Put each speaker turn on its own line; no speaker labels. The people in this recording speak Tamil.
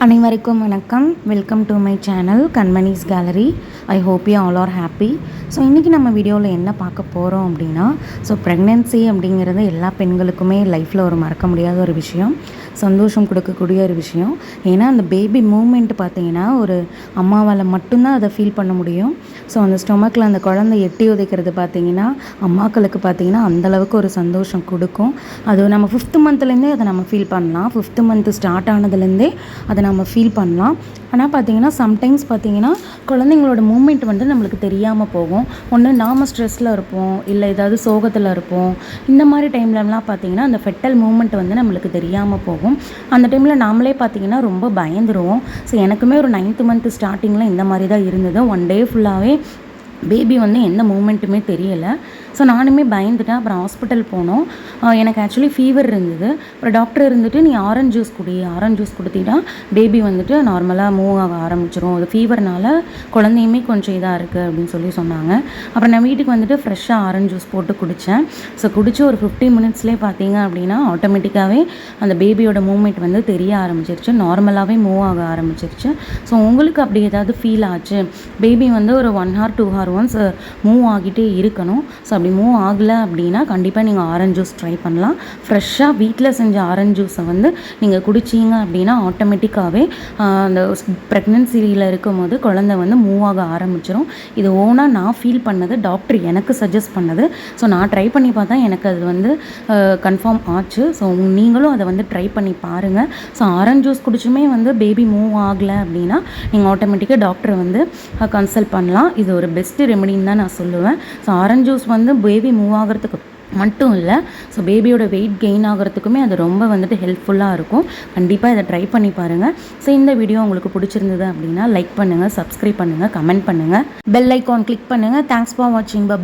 அனைவருக்கும் வணக்கம். Welcome to my channel Kanmani's gallery. I hope you all are happy. So இன்றைக்கி நம்ம வீடியோவில் என்ன பார்க்க போகிறோம் அப்படின்னா, ப்ரெக்னென்சி அப்படிங்கிறது எல்லா பெண்களுக்குமே லைஃப்பில் ஒரு மறக்க முடியாத ஒரு விஷயம், சந்தோஷம் கொடுக்கக்கூடிய ஒரு விஷயம். ஏன்னா அந்த பேபி மூமெண்ட் பார்த்திங்கன்னா ஒரு அம்மாவால் மட்டும்தான் அதை ஃபீல் பண்ண முடியும். ஸோ அந்த ஸ்டொமக்கில் அந்த குழந்தை எட்டி உதைக்கிறது பார்த்திங்கன்னா அம்மாக்களுக்கு பார்த்திங்கன்னா அந்தளவுக்கு ஒரு சந்தோஷம் கொடுக்கும். அது நம்ம 5th மந்த்லேருந்தே அதை நம்ம ஃபீல் பண்ணலாம். 5th மந்த் ஸ்டார்ட் ஆனதுலேருந்தே அதை நம்ம ஃபீல் பண்ணலாம். ஆனால் பார்த்திங்கன்னா சம்டைம்ஸ் பார்த்திங்கன்னா குழந்தைங்களோட மூமெண்ட் நம்மளுக்கு தெரியாமல் போகும். ஒன்று நாம் ஸ்ட்ரெஸ்ஸில் இருப்போம், இல்லை ஏதாவது சோகத்தில் இருப்போம். இந்த மாதிரி டைம்லலாம் பார்த்திங்கன்னா அந்த ஃபெட்டல் மூமெண்ட் நம்மளுக்கு தெரியாமல் போகும். அந்த டைமில் நாமளே பார்த்திங்கன்னா ரொம்ப பயந்துருவோம். ஸோ எனக்குமே ஒரு 9th மந்த் ஸ்டார்டிங்கில் இந்த மாதிரி தான் இருந்தது. ஒன் டே ஃபுல்லாகவே பேபி எந்த மூமெண்ட்டுமே தெரியலை. ஸோ நானுமே பயந்துட்டேன். அப்புறம் ஹாஸ்பிட்டல் போனோம். எனக்கு ஆக்சுவலி ஃபீவர் இருந்தது. அப்புறம் டாக்டர் இருந்துட்டு நீ ஆரஞ்ச் ஜூஸ் கொடுத்தீங்கன்னா பேபி நார்மலாக மூவ் ஆக ஆரம்பிச்சிடும், அது ஃபீவர்னால குழந்தையுமே கொஞ்சம் இதாக இருக்குது அப்படின்னு சொல்லி சொன்னாங்க. அப்புறம் நான் வீட்டுக்கு ஃப்ரெஷ்ஷாக ஆரஞ்ச் ஜூஸ் போட்டு குடித்தேன். ஸோ குடித்து ஒரு 15 மினிட்ஸ்லேயே பார்த்தீங்க அப்படின்னா ஆட்டோமேட்டிக்காகவே அந்த பேபியோட மூவ்மெண்ட் தெரிய ஆரம்பிச்சிருச்சு, நார்மலாகவே மூவ் ஆக ஆரம்பிச்சிருச்சு. ஸோ உங்களுக்கு அப்படி ஏதாவது ஃபீல் ஆச்சு, பேபி ஒரு 1 hour 2 hour ஒன்ஸ் மூவ் ஆகிட்டே இருக்கணும். ஸோ அப்படி மூவ் ஆகலை அப்படின்னா கண்டிப்பாக நீங்கள் ஆரஞ்ச் ஜூஸ் ட்ரை பண்ணலாம். ஃப்ரெஷ்ஷாக வீட்டில் செஞ்ச ஆரஞ்ச் ஜூஸை நீங்கள் குடிச்சிங்க அப்படின்னா ஆட்டோமேட்டிக்காகவே அந்த ப்ரெக்னென்சியில் இருக்கும்போது குழந்தை மூவ் ஆக ஆரம்பிச்சிடும். இது ஓனாக நான் ஃபீல் பண்ணது, டாக்டர் எனக்கு சஜஸ்ட் பண்ணது. ஸோ நான் ட்ரை பண்ணி பார்த்தா எனக்கு அது கன்ஃபார்ம் ஆச்சு. ஸோ நீங்களும் அதை ட்ரை பண்ணி பாருங்கள். ஸோ ஆரஞ்ச் ஜூஸ் குடிச்சுமே பேபி மூவ் ஆகலை அப்படின்னா நீங்கள் ஆட்டோமேட்டிக்காக டாக்டரை கன்சல்ட் பண்ணலாம். இது ஒரு பெஸ்ட் ரெமெடின்னு தான் நான் சொல்லுவேன். So orange juice baby move ஆகிறதுக்கு மட்டும் இல்லை, ஸோ பேபியோட வெயிட் கெயின் ஆகிறதுக்குமே அது ரொம்ப ஹெல்ப்ஃபுல்லாக இருக்கும். கண்டிப்பாக இதை ட்ரை பண்ணி பாருங்கள். ஸோ இந்த வீடியோ உங்களுக்கு பிடிச்சிருந்தது அப்படின்னா லைக் பண்ணுங்கள், சப்ஸ்கிரைப் பண்ணுங்கள், கமெண்ட் பண்ணுங்கள், பெல் ஐக்கான் கிளிக் பண்ணுங்கள். தேங்க்ஸ் ஃபார் வாட்சிங். பை.